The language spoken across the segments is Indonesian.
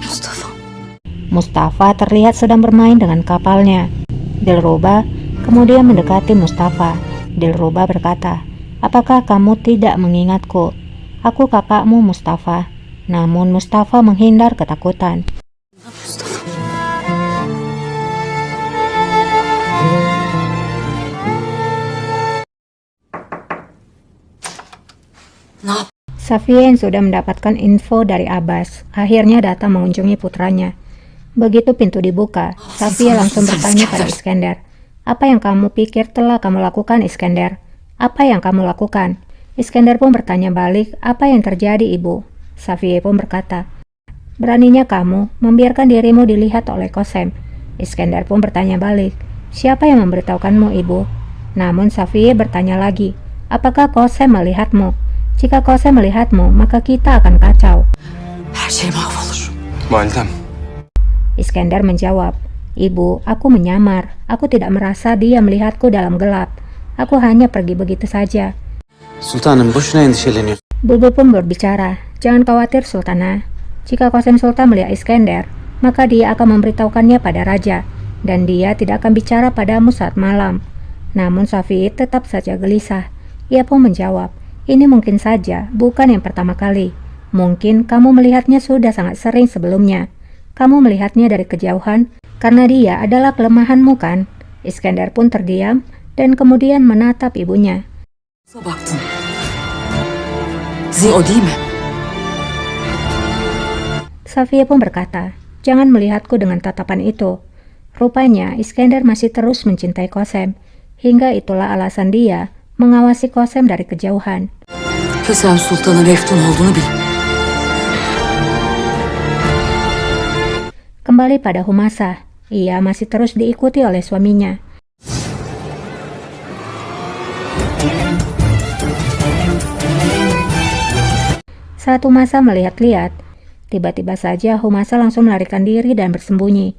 Mustafa. Mustafa terlihat sedang bermain dengan kapalnya. Dilruba kemudian mendekati Mustafa. Dilruba berkata, "Apakah kamu tidak mengingatku? Aku kakakmu Mustafa." Namun Mustafa menghindar ketakutan. Mustafa. Nah, Safiye yang sudah mendapatkan info dari Abbas akhirnya datang mengunjungi putranya. Begitu pintu dibuka, Safiye langsung bertanya pada Iskandar, "Apa yang kamu pikir telah kamu lakukan, Iskandar? Apa yang kamu lakukan?" Iskandar pun bertanya balik, "Apa yang terjadi, Ibu?" Safiye pun berkata, "Beraninya kamu membiarkan dirimu dilihat oleh Qasem." Iskandar pun bertanya balik, "Siapa yang memberitahukanmu, Ibu?" Namun Safiye bertanya lagi, "Apakah Qasem melihatmu? Jika Qasem melihatmu, maka kita akan kacau." her şey mahvolur. Validem, Iskandar menjawab, "Ibu, aku menyamar. Aku tidak merasa dia melihatku dalam gelap. Aku hanya pergi begitu saja." sultanım boşuna endişeleniyor. Bulbul pun berbicara, "Jangan khawatir, Sultana. Jika Qasem Sultan melihat Iskandar, maka dia akan memberitahukannya pada raja, dan dia tidak akan bicara padamu saat malam." Namun Safiye tetap saja gelisah. Ia pun menjawab, "Ini mungkin saja bukan yang pertama kali. Mungkin kamu melihatnya sudah sangat sering sebelumnya. Kamu melihatnya dari kejauhan karena dia adalah kelemahanmu, kan?" Iskandar pun terdiam dan kemudian menatap ibunya. Nasıl baktın? Zi o değil mi? Safiye pun berkata, "Jangan melihatku dengan tatapan itu." Rupanya Iskandar masih terus mencintai Qasem, hingga itulah alasan dia mengawasi Qasem dari kejauhan. Kösem Sultan'ın Reftun olduğunu bil. Kembali pada Humasa, ia masih terus diikuti oleh suaminya. Saat Humasa melihat-lihat, tiba-tiba saja Humasa langsung melarikan diri dan bersembunyi.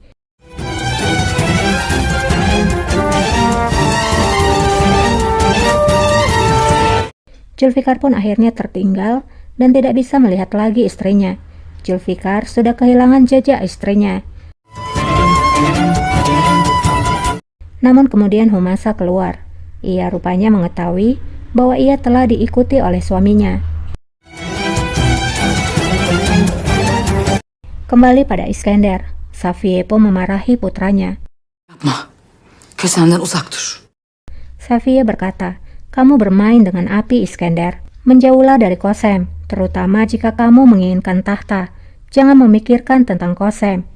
Zulfikar pun akhirnya tertinggal dan tidak bisa melihat lagi istrinya. Zulfikar sudah kehilangan jejak istrinya. Namun kemudian Humasa keluar. Ia rupanya mengetahui bahwa ia telah diikuti oleh suaminya. Kembali pada Iskandar, Safiye pun memarahi putranya. Yapma. Kösem'den uzak dur. Safiye berkata, "Kamu bermain dengan api, Iskandar. Menjauhlah dari Qasem, terutama jika kamu menginginkan tahta. Jangan memikirkan tentang Qasem."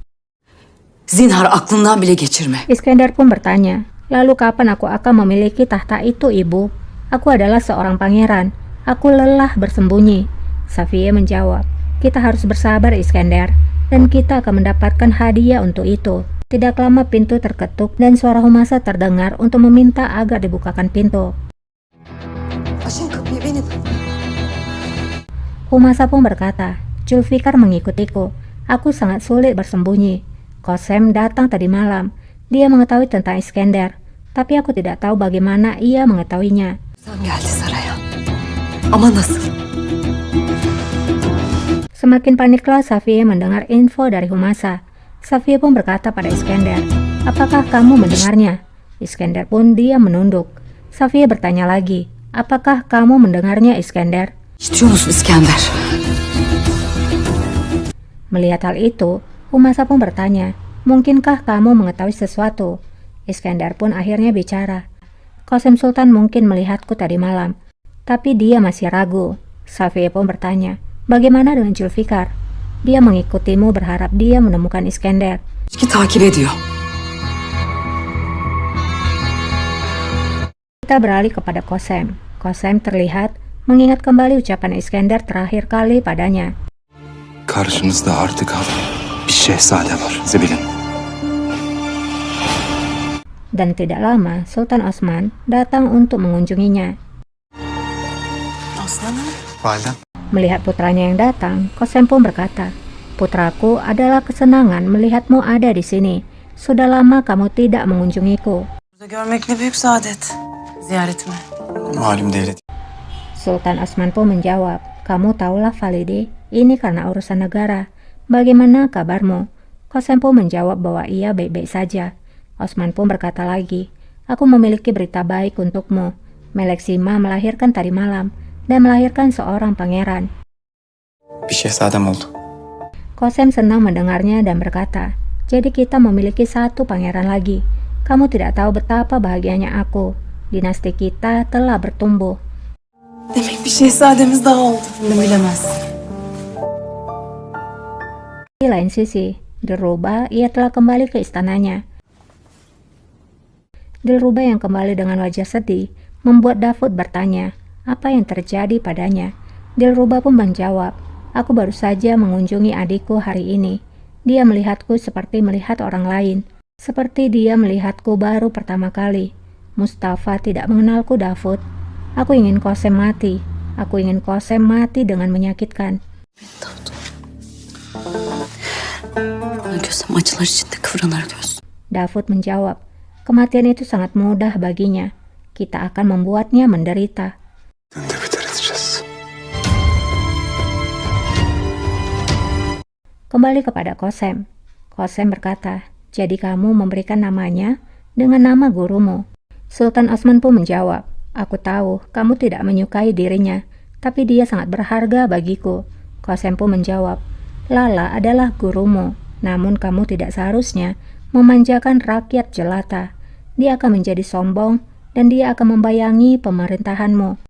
Zinhar aklından bile geçirme. Iskandar pun bertanya, "Lalu kapan aku akan memiliki tahta itu, Ibu? Aku adalah seorang pangeran. Aku lelah bersembunyi." Safiye menjawab, "Kita harus bersabar, Iskandar, dan kita akan mendapatkan hadiah untuk itu." Tidak lama pintu terketuk dan suara Humasa terdengar untuk meminta agar dibukakan pintu. Açın kapıyı benim. Humasa pun berkata, "Zulfikar mengikutiku. Aku sangat sulit bersembunyi. Qasem datang tadi malam. Dia mengetahui tentang Iskandar, tapi aku tidak tahu bagaimana ia mengetahuinya." Sen geldi saraya. Ama nasıl? Semakin paniklah Safiye mendengar info dari Humasa. Safiye pun berkata pada Iskandar, "Apakah kamu mendengarnya?" Iskandar pun diam menunduk. Safiye bertanya lagi, "Apakah kamu mendengarnya, Iskandar?" İstiyor musun İskender? Melihat hal itu, Humasa pun bertanya, "Mungkinkah kamu mengetahui sesuatu?" Iskandar pun akhirnya bicara, "Qasem Sultan mungkin melihatku tadi malam, tapi dia masih ragu." Safiye pun bertanya, "Bagaimana dengan Zulfikar? Dia mengikutimu berharap dia menemukan Iskandar." Ki takip ediyor. Kita beralih kepada Qasem. Qasem terlihat mengingat kembali ucapan Iskandar terakhir kali padanya. Karşınızda artık bir şehzade var. Zebilin. Dan tidak lama, Sultan Osman datang untuk mengunjunginya. Aslanım. Validem. Melihat putranya yang datang, Qasem pun berkata, "Putraku, adalah kesenangan melihatmu ada di sini. Sudah lama kamu tidak mengunjungiku." Burada görmek ne büyük saadet. Ziyaretime. Malum devlet. Sultan Osman pun menjawab, "Kamu tahulah Valide, ini karena urusan negara. Bagaimana kabarmu? Kosem pun menjawab bahwa ia baik-baik saja. Osman pun berkata lagi, aku memiliki berita baik untukmu. Meleksima melahirkan tadi malam dan melahirkan seorang pangeran. Bir şehzadem oldu. Kosem senang mendengarnya dan berkata, jadi kita memiliki satu pangeran lagi. Kamu tidak tahu betapa bahagianya aku. Dinasti kita telah bertumbuh. Demek bir şehzademiz daha oldu. Bunu bilemez. Di lain sisi, Dilruba ia telah kembali ke istananya. Dilruba yang kembali dengan wajah sedih membuat Davud bertanya apa yang terjadi padanya. Dilruba pun menjawab, aku baru saja mengunjungi adikku hari ini. Dia melihatku seperti melihat orang lain, seperti dia melihatku baru pertama kali. Mustafa tidak mengenalku, Davud. Aku ingin Kosem mati. Aku ingin Kosem mati dengan menyakitkan. Gözüm acılar içinde kıvranır göz. Davud menjawab, kematian itu sangat mudah baginya. Kita akan membuatnya menderita. Sen de beter edeceğiz. Kembali kepada Kosem. Kosem berkata, jadi kamu memberikan namanya dengan nama gurumu. Sultan Osman pun menjawab, aku tahu kamu tidak menyukai dirinya, tapi dia sangat berharga bagiku. Kosem pun menjawab, Lala adalah gurumu, namun kamu tidak seharusnya memanjakan rakyat jelata. Dia akan menjadi sombong dan dia akan membayangi pemerintahanmu.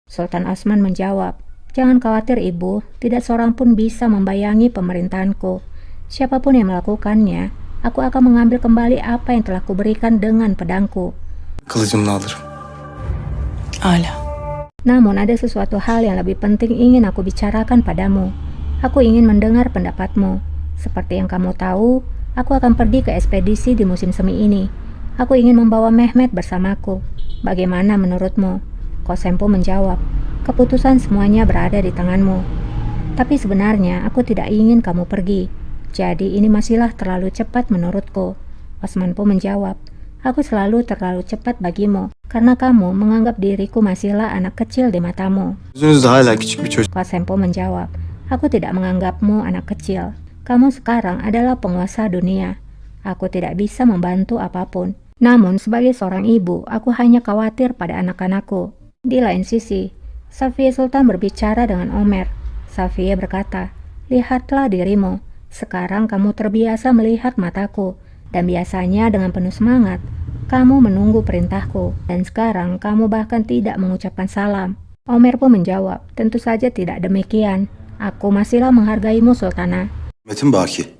Sultan Osman menjawab, jangan khawatir ibu, tidak seorang pun bisa membayangi pemerintahanku. Siapapun yang melakukannya, aku akan mengambil kembali apa yang telah kuberikan dengan pedangku. Kılıcımla alırım. Hala. Namun ada sesuatu hal yang lebih penting ingin aku bicarakan padamu. Aku ingin mendengar pendapatmu. Seperti yang kamu tahu, aku akan pergi ke ekspedisi di musim semi ini. Aku ingin membawa Mehmet bersamaku. Bagaimana menurutmu? Kosem pun menjawab, keputusan semuanya berada di tanganmu. Tapi sebenarnya aku tidak ingin kamu pergi. Jadi ini masihlah terlalu cepat menurutku. Osman pun menjawab, aku selalu terlalu cepat bagimu, karena kamu menganggap diriku masihlah anak kecil di matamu. Gözünüzde hala küçük bir çocuk. Kosem pun menjawab, aku tidak menganggapmu anak kecil. Kamu sekarang adalah penguasa dunia. Aku tidak bisa membantu apapun. Namun sebagai seorang ibu, aku hanya khawatir pada anak-anakku. Di lain sisi, Safiya Sultan berbicara dengan Omer. Safiya berkata, lihatlah dirimu. Sekarang kamu terbiasa melihat mataku. Dan biasanya dengan penuh semangat, kamu menunggu perintahku. Dan sekarang kamu bahkan tidak mengucapkan salam. Omer pun menjawab, tentu saja tidak demikian. Aku masihlah menghargaimu, Sultana. Metin Baki.